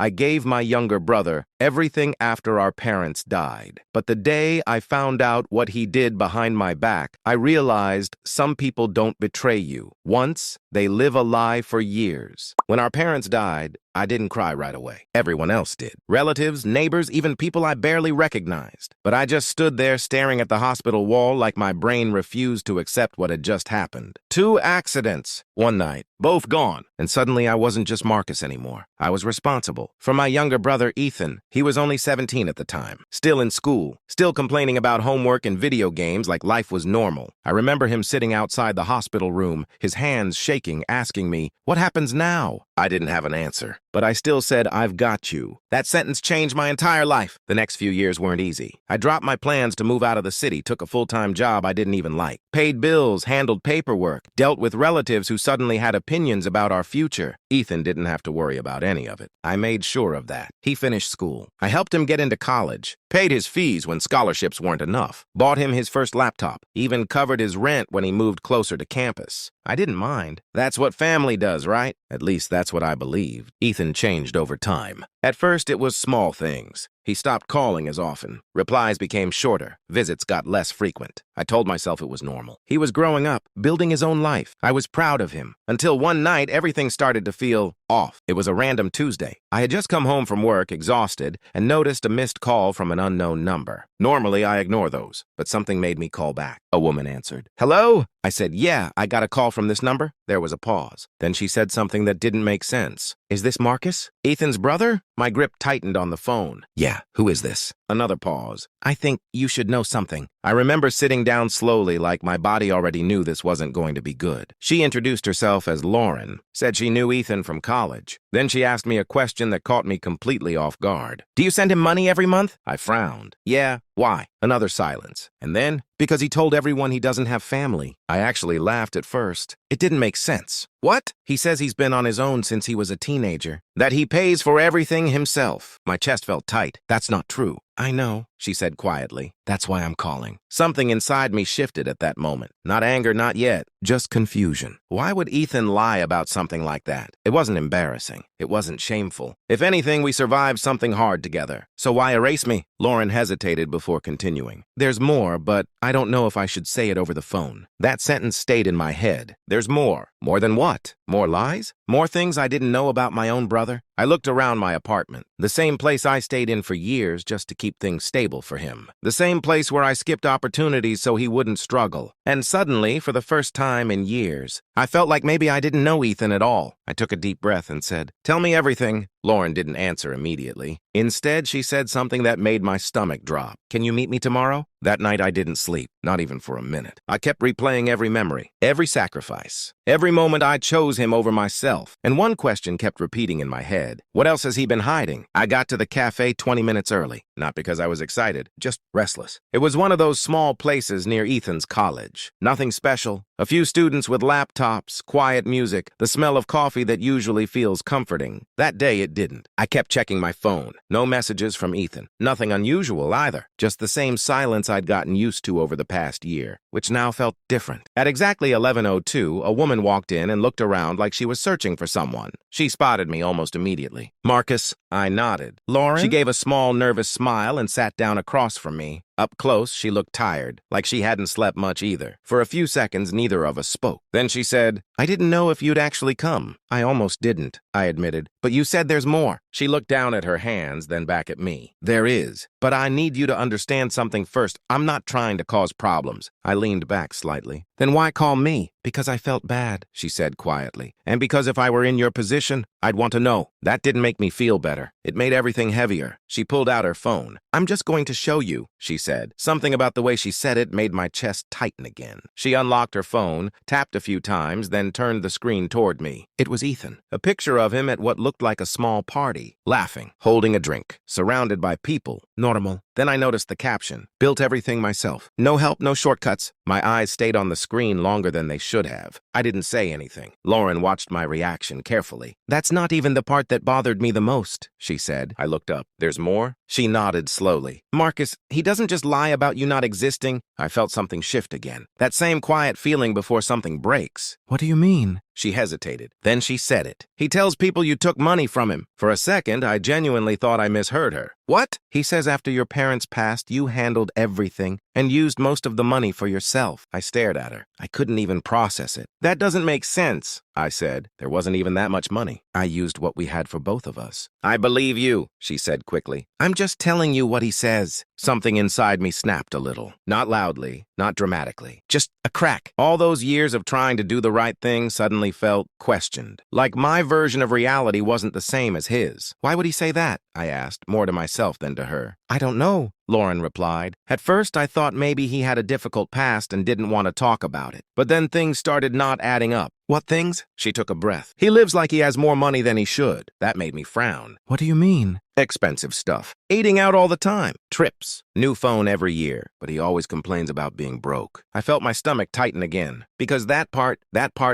I gave my younger brother everything after our parents died. But the day I found out what he did behind my back, I realized some people don't betray you. Once, they live a lie for years. When our parents died, I didn't cry right away. Everyone else did. Relatives, neighbors, even people I barely recognized. But I just stood there staring at the hospital wall like my brain refused to accept what had just happened. 2 accidents. One night, both gone. And suddenly I wasn't just Marcus anymore. I was responsible. For my younger brother, Ethan. He was only 17 at the time. Still in school. Still complaining about homework and video games like life was normal. I remember him sitting outside the hospital room, his hands shaking, asking me, "What happens now?" I didn't have an answer. But I still said, "I've got you." That sentence changed my entire life. The next few years weren't easy. I dropped my plans to move out of the city, took a full-time job I didn't even like, paid bills, handled paperwork, dealt with relatives who suddenly had opinions about our future. Ethan didn't have to worry about any of it. I made sure of that. He finished school. I helped him get into college, paid his fees when scholarships weren't enough, bought him his first laptop, even covered his rent when he moved closer to campus. I didn't mind. That's what family does, right? At least that's what I believed. Ethan changed over time. At first, it was small things. He stopped calling as often. Replies became shorter. Visits got less frequent. I told myself it was normal. He was growing up, building his own life. I was proud of him. Until one night, everything started to feel off. It was a random Tuesday. I had just come home from work, exhausted, and noticed a missed call from an unknown number. Normally, I ignore those, but something made me call back. A woman answered. "Hello?" I said, "Yeah, I got a call from this number." There was a pause. Then she said something that didn't make sense. "Is this Marcus? Ethan's brother?" My grip tightened on the phone. "Yeah, who is this?" Another pause. "I think you should know something." I remember sitting down slowly like my body already knew this wasn't going to be good. She introduced herself as Lauren, said she knew Ethan from college. Then she asked me a question that caught me completely off guard. "Do you send him money every month?" I frowned. "Yeah, why?" Another silence. And then, "Because he told everyone he doesn't have family." I actually laughed at first. It didn't make sense. "What?" "He says he's been on his own since he was a teenager. That he pays for everything himself." My chest felt tight. "That's not true." "I know," she said quietly. "That's why I'm calling." Something inside me shifted at that moment. Not anger, not yet. Just confusion. Why would Ethan lie about something like that? It wasn't embarrassing. It wasn't shameful. If anything, we survived something hard together. So why erase me? Lauren hesitated before continuing. "There's more, but I don't know if I should say it over the phone." That sentence stayed in my head. There's more. More than what? More lies? More things I didn't know about my own brother? I looked around my apartment. The same place I stayed in for years just to keep things stable for him. The same place where I skipped opportunities so he wouldn't struggle. And suddenly, for the first time in years, I felt like maybe I didn't know Ethan at all. I took a deep breath and said, "Tell me everything." Lauren didn't answer immediately. Instead, she said something that made my stomach drop. "Can you meet me tomorrow?" That night, I didn't sleep, not even for a minute. I kept replaying every memory, every sacrifice, every moment I chose him over myself. And one question kept repeating in my head. What else has he been hiding? I got to the cafe 20 minutes early, not because I was excited, just restless. It was one of those small places near Ethan's college. Nothing special. A few students with laptops, quiet music, the smell of coffee that usually feels comforting. That day, it didn't. I kept checking my phone. No messages from Ethan. Nothing unusual either. Just the same silence I'd gotten used to over the past year, which now felt different. At exactly 11:02, a woman walked in and looked around like she was searching for someone. She spotted me almost immediately. "Marcus," I nodded. "Lauren?" She gave a small, nervous smile and sat down across from me. Up close, she looked tired, like she hadn't slept much either. For a few seconds, neither of us spoke. Then she said, "I didn't know if you'd actually come." "I almost didn't," I admitted. "But you said there's more." She looked down at her hands, then back at me. "There is. But I need you to understand something first. I'm not trying to cause problems." I leaned back slightly. "Then why call me?" "Because I felt bad," she said quietly. "And because if I were in your position, I'd want to know." That didn't make me feel better. It made everything heavier. She pulled out her phone. "I'm just going to show you," she said. Something about the way she said it made my chest tighten again. She unlocked her phone, tapped a few times, then turned the screen toward me. It was Ethan. A picture of him at what looked like a small party, laughing, holding a drink, surrounded by people. Normal. Then I noticed the caption. "Built everything myself. No help, no shortcuts." My eyes stayed on the screen longer than they should have. I didn't say anything. Lauren watched my reaction carefully. "That's not even the part that bothered me the most," she said. I looked up. "There's more?" She nodded slowly. "Marcus, he doesn't just lie about you not existing." I felt something shift again. That same quiet feeling before something breaks. "What do you mean?" She hesitated. Then she said it. He tells people you took money from him. For a second, I genuinely thought I misheard her. What? He says after your parents passed, you handled everything and used most of the money for yourself. I stared at her. I couldn't even process it. That doesn't make sense, I said. There wasn't even that much money. I used what we had for both of us. I believe you, she said quickly. I'm just telling you what he says. Something inside me snapped a little. Not loudly, not dramatically. Just a crack. All those years of trying to do the right thing suddenly felt questioned. Like my version of reality wasn't the same as his. Why would he say that? I asked, more to myself than to her. I don't know, Lauren replied. At first, I thought maybe he had a difficult past and didn't want to talk about it. But then things started not adding up. What things? She took a breath. He lives like he has more money than he should. That made me frown. What do you mean? Expensive stuff. Eating out all the time. Trips. New phone every year. But he always complains about being broke. I felt my stomach tighten again. Because that part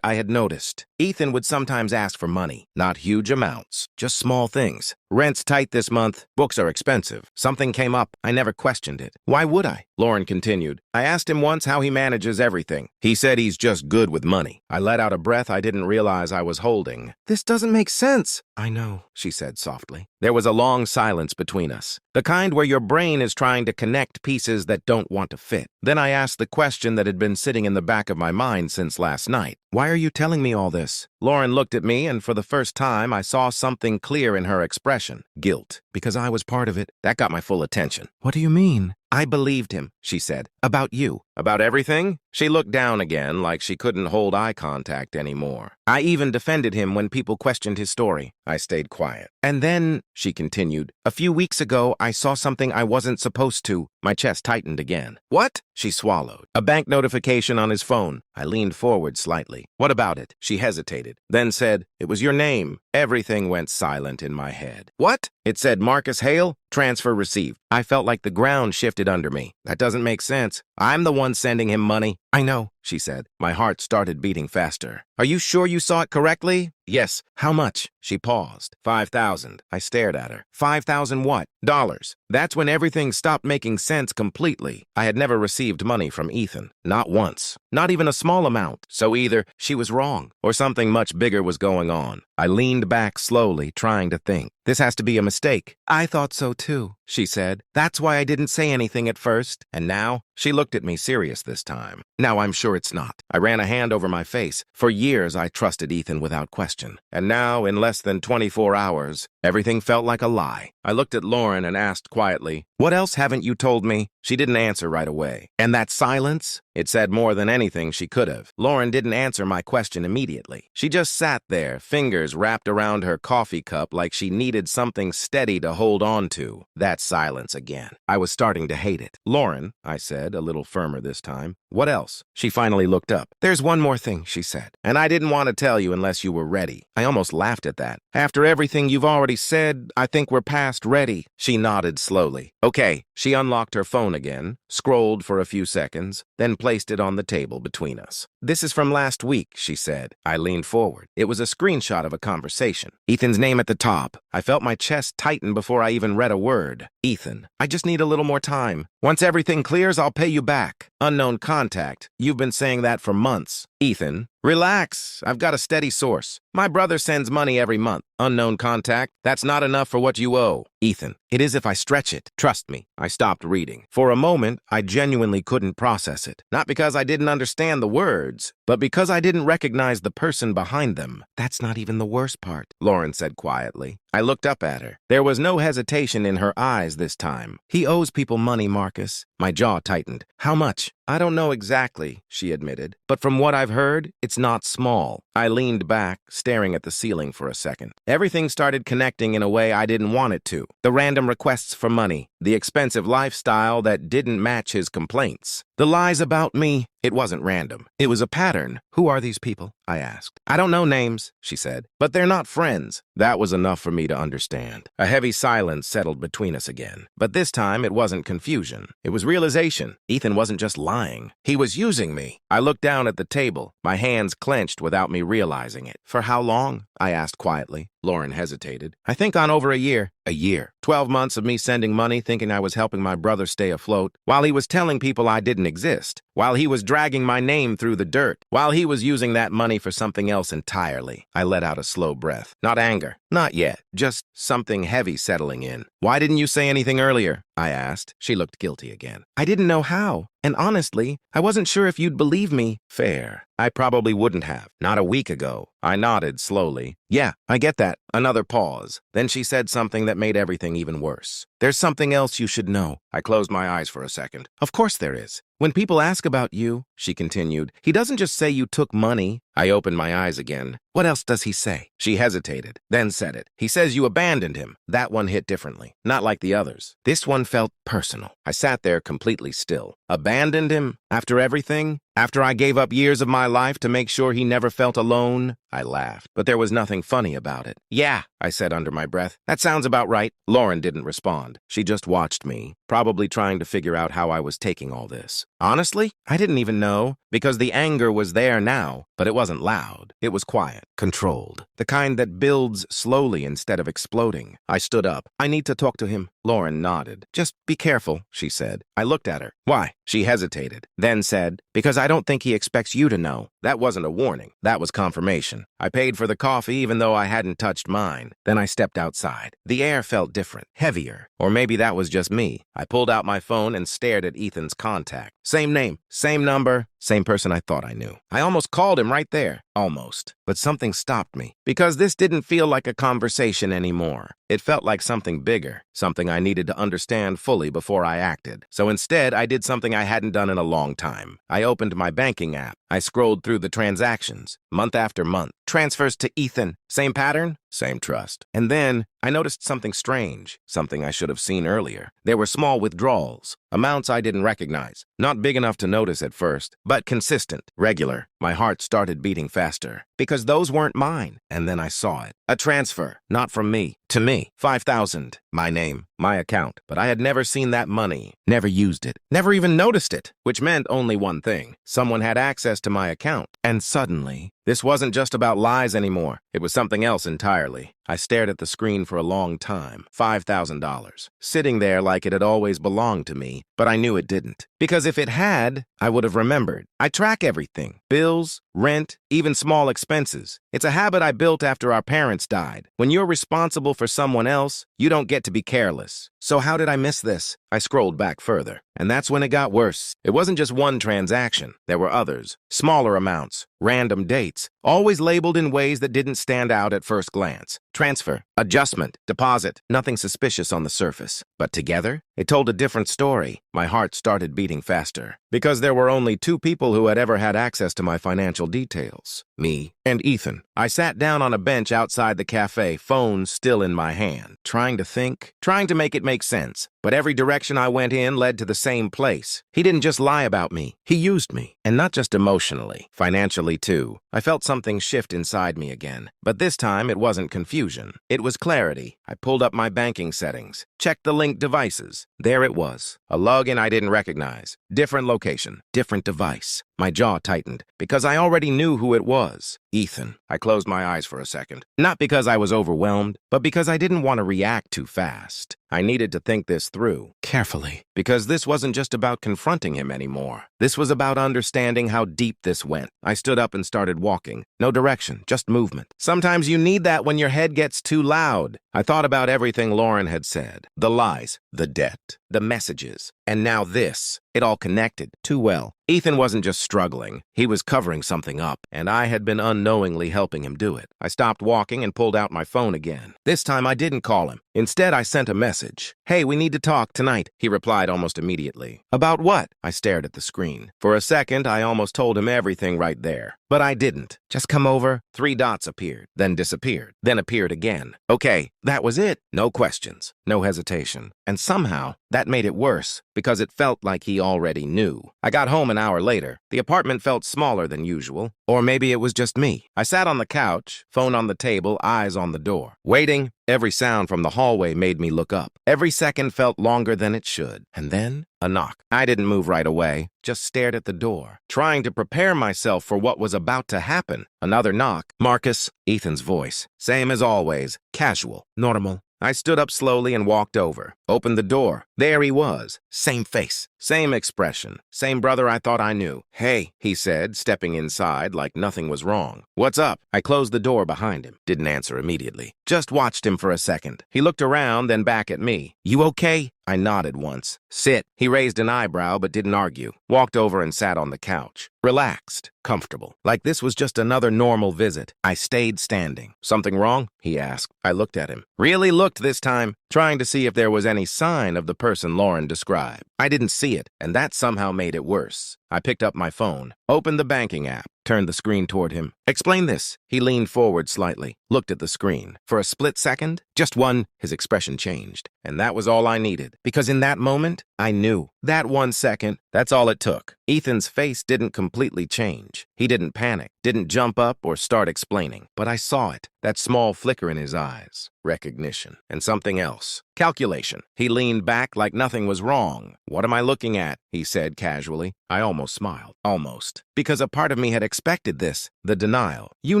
I had noticed. Ethan would sometimes ask for money. Not huge amounts. Just small things. Rent's tight this month. Books are expensive. Something came up. I never questioned it. Why would I? Lauren continued. I asked him once how he manages everything. He said he's just good with money. I let out a breath I didn't realize I was holding. This doesn't make sense. I know, she said softly. There was a long silence between us. The kind where your brain is trying to connect pieces that don't want to fit. Then I asked the question that had been sitting in the back of my mind since last night. Why are you telling me all this? Lauren looked at me, and for the first time, I saw something clear in her expression. Guilt. Because I was part of it. That got my full attention. What do you mean? I believed him, she said. About you. About everything? She looked down again like she couldn't hold eye contact anymore. I even defended him when people questioned his story. I stayed quiet. And then, she continued, a few weeks ago, I saw something I wasn't supposed to. My chest tightened again. What? She swallowed. A bank notification on his phone. I leaned forward slightly. What about it? She hesitated, then said, it was your name. Everything went silent in my head. What? It said Marcus Hale, transfer received. I felt like the ground shifted under me. That doesn't make sense. I'm the one sending him money. I know, she said. My heart started beating faster. Are you sure you saw it correctly? Yes. How much? She paused. 5,000. I stared at her. 5,000 what? Dollars. That's when everything stopped making sense completely. I had never received money from Ethan. Not once. Not even a small amount. So either she was wrong or something much bigger was going on. I leaned back slowly, trying to think. This has to be a mistake. I thought so too, she said. That's why I didn't say anything at first. And now? She looked at me serious this time. Now I'm sure it's not. I ran a hand over my face. For years, I trusted Ethan without question. And now, in less than 24 hours, everything felt like a lie. I looked at Lauren and asked quietly, what else haven't you told me? She didn't answer right away. And that silence? It said more than anything she could have. Lauren didn't answer my question immediately. She just sat there, fingers wrapped around her coffee cup like she needed something steady to hold on to. That silence again. I was starting to hate it. Lauren, I said, a little firmer this time. What else? She finally looked up. There's one more thing, she said. And I didn't want to tell you unless you were ready. I almost laughed at that. After everything you've already said, I think we're past ready. She nodded slowly. Okay. She unlocked her phone again, scrolled for a few seconds, then placed it on the table between us. This is from last week, she said. I leaned forward. It was a screenshot of a conversation. Ethan's name at the top. I felt my chest tighten before I even read a word. Ethan. I just need a little more time. Once everything clears, I'll pay you back. Unknown contact. You've been saying that for months. Ethan. Relax. I've got a steady source. My brother sends money every month. Unknown contact. That's not enough for what you owe. Ethan. It is if I stretch it. Trust me. I stopped reading. For a moment, I genuinely couldn't process it. Not because I didn't understand the words, but because I didn't recognize the person behind them. That's not even the worst part, Lauren said quietly. I looked up at her. There was no hesitation in her eyes this time. He owes people money, Marcus. My jaw tightened. How much? I don't know exactly, she admitted. But from what I've heard, it's not small. I leaned back, staring at the ceiling for a second. Everything started connecting in a way I didn't want it to. The random requests for money, the expensive lifestyle that didn't match his complaints, the lies about me. It wasn't random. It was a pattern. Who are these people? I asked. I don't know names, she said, but they're not friends. That was enough for me to understand. A heavy silence settled between us again. But this time, it wasn't confusion. It was realization. Ethan wasn't just lying. He was using me. I looked down at the table, my hands clenched without me realizing it. For how long? I asked quietly. Lauren hesitated. I think on over a year. A year. 12 months of me sending money thinking I was helping my brother stay afloat, while he was telling people I didn't exist. while he was dragging my name through the dirt, while he was using that money for something else entirely. I let out a slow breath. Not anger. Not yet. Just something heavy settling in. Why didn't you say anything earlier? I asked. She looked guilty again. I didn't know how. And honestly, I wasn't sure if you'd believe me. Fair. I probably wouldn't have. Not a week ago. I nodded slowly. Yeah, I get that. Another pause. Then she said something that made everything even worse. There's something else you should know. I closed my eyes for a second. Of course there is. When people ask about you, she continued, he doesn't just say you took money. I opened my eyes again. What else does he say? She hesitated, then said it. He says you abandoned him. That one hit differently, not like the others. This one felt personal. I sat there completely still. Abandoned him? After everything? After I gave up years of my life to make sure he never felt alone? I laughed, but there was nothing funny about it. Yeah, I said under my breath. That sounds about right. Lauren didn't respond. She just watched me, probably trying to figure out how I was taking all this. Honestly, I didn't even know, because the anger was there now, but it wasn't loud. It was quiet, controlled, the kind that builds slowly instead of exploding. I stood up. I need to talk to him. Lauren nodded. Just be careful, she said. I looked at her. Why? She hesitated, then said, because I don't think he expects you to know. That wasn't a warning. That was confirmation. I paid for the coffee even though I hadn't touched mine. Then I stepped outside. The air felt different, heavier. Or maybe that was just me. I pulled out my phone and stared at Ethan's contact. Same name, same number, same person I thought I knew. I almost called him right there. Almost. But something stopped me. Because this didn't feel like a conversation anymore. It felt like something bigger, something I needed to understand fully before I acted. So instead, I did something I hadn't done in a long time. I opened my banking app. I scrolled through the transactions, month after month. Transfers to Ethan. Same pattern, same trust. And then I noticed something strange, something I should have seen earlier. There were small withdrawals, amounts I didn't recognize. Not big enough to notice at first, but consistent, regular. My heart started beating faster because those weren't mine. And then I saw it. A transfer, not from me, to me. 5,000. My name, my account. But I had never seen that money, never used it, never even noticed it, which meant only one thing. Someone had access to my account. And suddenly, this wasn't just about lies anymore. It was something else entirely. I stared at the screen for a long time. $5,000. Sitting there like it had always belonged to me, but I knew it didn't. Because if it had, I would have remembered. I track everything. Bills, rent, even small expenses. It's a habit I built after our parents died. When you're responsible for someone else, you don't get to be careless. So how did I miss this? I scrolled back further, and that's when it got worse. It wasn't just one transaction. There were others, smaller amounts, random dates, always labeled in ways that didn't stand out at first glance. Transfer, adjustment, deposit, nothing suspicious on the surface. But together, it told a different story. My heart started beating faster, because there were only two people who had ever had access to my financial details. Me and Ethan. I sat down on a bench outside the cafe, phone still in my hand, trying to think, trying to make it make sense. But every direction I went in led to the same place. He didn't just lie about me. He used me. And not just emotionally, financially too. I felt something shift inside me again. But this time it wasn't confusion. It was clarity. I pulled up my banking settings, checked the linked devices. There it was. A login I didn't recognize. Different location, different device. My jaw tightened because I already knew who it was. Ethan. I closed my eyes for a second. Not because I was overwhelmed, but because I didn't want to react too fast. I needed to think this through, carefully, because this wasn't just about confronting him anymore. This was about understanding how deep this went. I stood up and started walking. No direction, just movement. Sometimes you need that when your head gets too loud. I thought about everything Lauren had said. The lies, the debt, the messages, and now this. It all connected too well. Ethan wasn't just struggling. He was covering something up, and I had been unknowingly helping him do it. I stopped walking and pulled out my phone again. This time I didn't call him. Instead, I sent a message. Hey, we need to talk tonight, he replied almost immediately. About what? I stared at the screen. For a second, I almost told him everything right there. But I didn't. Just come over. 3 dots appeared, then disappeared, then appeared again. Okay, that was it. No questions, no hesitation. And somehow, that made it worse, because it felt like he already knew. I got home an hour later. The apartment felt smaller than usual. Or maybe it was just me. I sat on the couch, phone on the table, eyes on the door. Waiting. Every sound from the hallway made me look up. Every second felt longer than it should. And then, a knock. I didn't move right away, just stared at the door, trying to prepare myself for what was about to happen. Another knock. Marcus, Ethan's voice. Same as always. Casual. Normal. I stood up slowly and walked over, opened the door. There he was. Same face, same expression, same brother I thought I knew. "Hey," he said, stepping inside like nothing was wrong. "What's up?" I closed the door behind him. Didn't answer immediately. Just watched him for a second. He looked around, then back at me. "You okay?" I nodded once. "Sit." He raised an eyebrow but didn't argue. Walked over and sat on the couch. Relaxed, comfortable, like this was just another normal visit. I stayed standing. "Something wrong?" he asked. I looked at him. Really looked this time, trying to see if there was any sign of the person Lauren described. I didn't see it, and that somehow made it worse. I picked up my phone, opened the banking app, turned the screen toward him. "Explain this." He leaned forward slightly, looked at the screen. For a split second, just one, his expression changed. And that was all I needed, because in that moment, I knew. That 1 second, that's all it took. Ethan's face didn't completely change. He didn't panic, didn't jump up or start explaining. But I saw it, that small flicker in his eyes. Recognition. And something else. Calculation. He leaned back like nothing was wrong. "What am I looking at?" he said casually. I almost smiled. Almost. Because a part of me had expected this. The denial. "You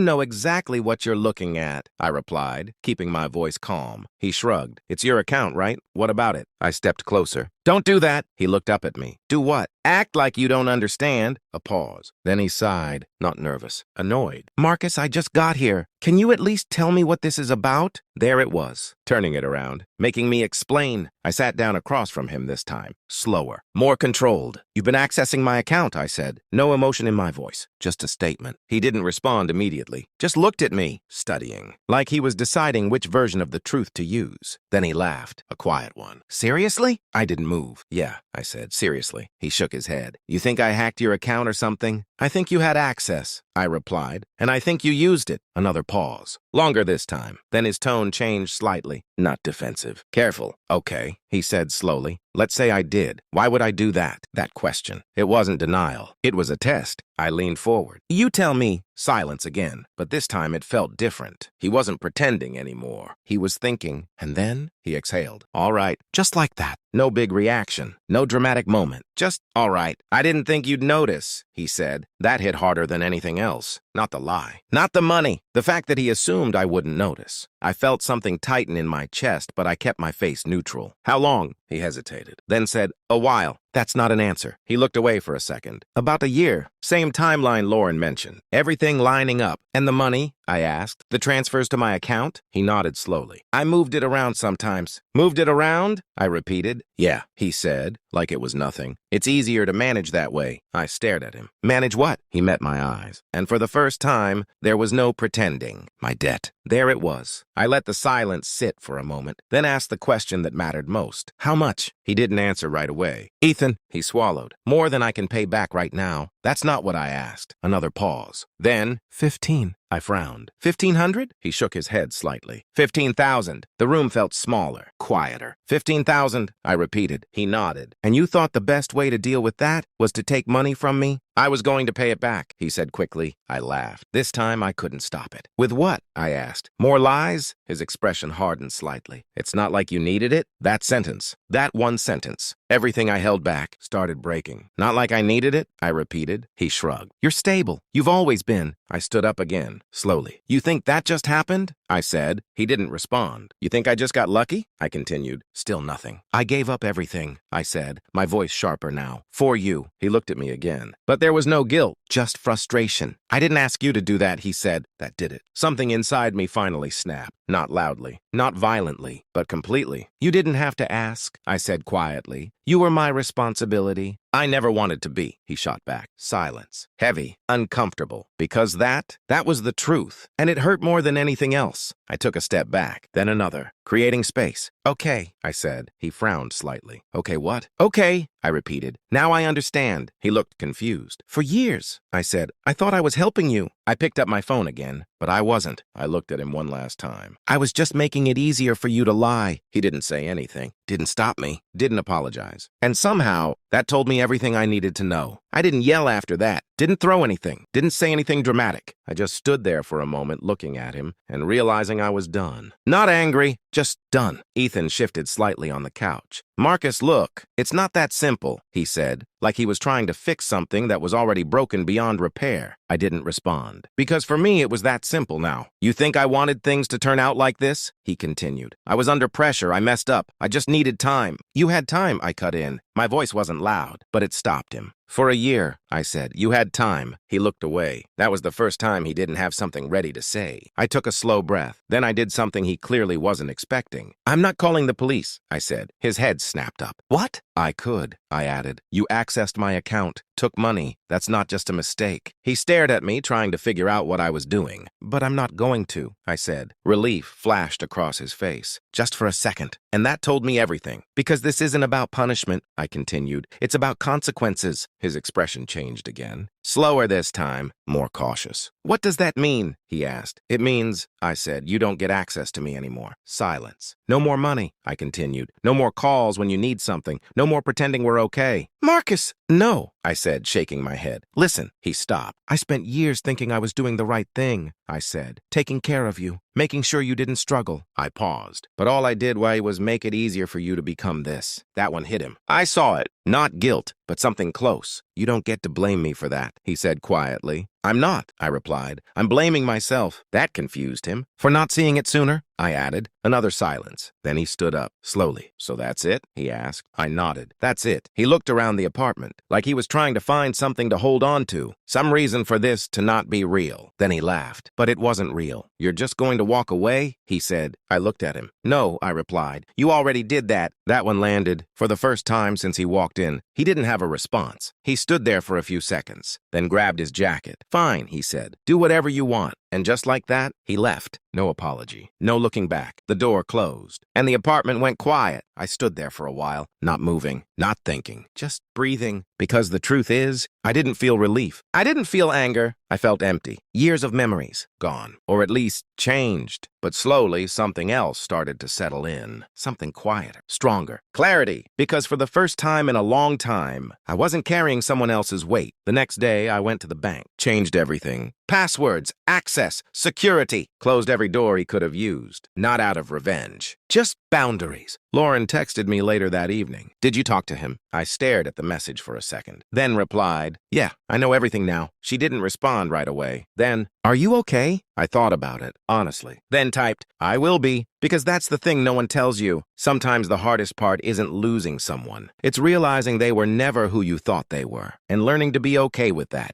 know exactly what you're looking at," I replied, keeping my voice calm. He shrugged. "It's your account, right? What about it?" I stepped closer. "Don't do that." He looked up at me. "Do what?" "Act like you don't understand." A pause. Then he sighed, not nervous, annoyed. "Marcus, I just got here. Can you at least tell me what this is about?" There it was, turning it around, making me explain. I sat down across from him this time, slower, more controlled. "You've been accessing my account," I said. No emotion in my voice, just a statement. He didn't respond immediately, just looked at me, studying, like he was deciding which version of the truth to use. Then he laughed, a quiet one. "Seriously?" I didn't move. "Yeah," I said, seriously. He shook his head. "You think I hacked your account or something?" "I think you had access," I replied, "and I think you used it." Another pause. Longer this time. Then his tone changed slightly, not defensive. "Careful." "Okay," he said slowly. "Let's say I did. Why would I do that?" That question. It wasn't denial. It was a test. I leaned forward. "You tell me." Silence again, but this time it felt different. He wasn't pretending anymore. He was thinking, and then he exhaled. "All right." Just like that. No big reaction. No dramatic moment. Just, "All right. I didn't think you'd notice," he said. That hit harder than anything else. Not the lie. Not the money. The fact that he assumed I wouldn't notice. I felt something tighten in my chest, but I kept my face neutral. "How long?" He hesitated, then said, "A while." That's not an answer. He looked away for a second. "About a year. Same timeline Lauren mentioned. Everything lining up. And the money?" I asked. "The transfers to my account?" He nodded slowly. "I moved it around sometimes." "Moved it around?" I repeated. "Yeah," he said, like it was nothing. "It's easier to manage that way." I stared at him. "Manage what?" He met my eyes. And for the first time, there was no pretending. My debt. There it was. I let the silence sit for a moment, then asked the question that mattered most. "How much?" He didn't answer right away. "Ethan," he swallowed. "More than I can pay back right now." "That's not what I asked." Another pause. Then, 15. I frowned. 1,500? He shook his head slightly. 15,000. The room felt smaller, quieter. 15,000, I repeated. He nodded. "And you thought the best way to deal with that was to take money from me?" "I was going to pay it back," he said quickly. I laughed. This time I couldn't stop it. "With what?" I asked. "More lies?" His expression hardened slightly. "It's not like you needed it?" That sentence. That one sentence. Everything I held back started breaking. "Not like I needed it?" I repeated. He shrugged. "You're stable. You've always been." I stood up again, slowly. "You think that just happened?" I said. He didn't respond. "You think I just got lucky?" I continued. Still nothing. "I gave up everything," I said, my voice sharper now. "For you." He looked at me again. But there was no guilt, just frustration. "I didn't ask you to do that," he said. That did it. Something inside me finally snapped. Not loudly, not violently, but completely. "You didn't have to ask," I said quietly. "You were my responsibility." "I never wanted to be," he shot back. Silence. Heavy, uncomfortable. Because that was the truth. And it hurt more than anything else. I took a step back, then another, creating space. "Okay," I said. He frowned slightly. "Okay, what?" "Okay," I repeated. "Now I understand." He looked confused. "For years," I said, "I thought I was helping you." I picked up my phone again, but I wasn't. I looked at him one last time. "I was just making it easier for you to lie." He didn't say anything, didn't stop me, didn't apologize. And somehow, that told me everything I needed to know. I didn't yell after that. Didn't throw anything, didn't say anything dramatic. I just stood there for a moment looking at him and realizing I was done. Not angry, just done. Ethan shifted slightly on the couch. Marcus, look, it's not that simple, he said, like he was trying to fix something that was already broken beyond repair. I didn't respond. Because for me, it was that simple now. You think I wanted things to turn out like this? He continued. I was under pressure. I messed up. I just needed time. You had time, I cut in. My voice wasn't loud, but it stopped him. For a year, I said. You had time. He looked away. That was the first time he didn't have something ready to say. I took a slow breath. Then I did something he clearly wasn't expecting. I'm not calling the police, I said. His head snapped up. What? I could, I added. You accessed my account, took money. That's not just a mistake. He stared at me, trying to figure out what I was doing. But I'm not going to, I said. Relief flashed across his face. Just for a second. And that told me everything. Because this isn't about punishment, I continued. It's about consequences. His expression changed again. Slower this time, more cautious. What does that mean? He asked. It means, I said, you don't get access to me anymore. Silence. No more money, I continued. No more calls when you need something. No more pretending we're okay. Marcus! No, I said, shaking my head. Listen, he stopped. I spent years thinking I was doing the right thing, I said. Taking care of you, making sure you didn't struggle. I paused. But all I did was make it easier for you to become this. That one hit him. I saw it. Not guilt, but something close. You don't get to blame me for that, he said quietly. I'm not, I replied. I'm blaming myself. That confused him. For not seeing it sooner, I added. Another silence. Then he stood up, slowly. So that's it? He asked. I nodded. That's it. He looked around the apartment, like he was trying to find something to hold on to. Some reason for this to not be real. Then he laughed. But it wasn't real. You're just going to walk away? He said. I looked at him. No, I replied. You already did that. That one landed. For the first time since he walked in, he didn't have a response. He stood there for a few seconds, then grabbed his jacket. Fine, he said. Do whatever you want. And just like that, he left. No apology. No looking back. The door closed. And the apartment went quiet. I stood there for a while, not moving, not thinking, just breathing. Because the truth is, I didn't feel relief. I didn't feel anger. I felt empty. Years of memories, gone. Or at least changed. But slowly, something else started to settle in. Something quieter, stronger. Clarity. Because for the first time in a long time, I wasn't carrying someone else's weight. The next day, I went to the bank, changed everything. Passwords, access, security. Closed every door he could have used. Not out of revenge. Just boundaries. Lauren texted me later that evening. Did you talk to him? I stared at the message for a second, then replied, yeah, I know everything now. She didn't respond right away. Then, are you okay? I thought about it, honestly. Then typed, I will be, because that's the thing no one tells you. Sometimes the hardest part isn't losing someone. It's realizing they were never who you thought they were, and learning to be okay with that.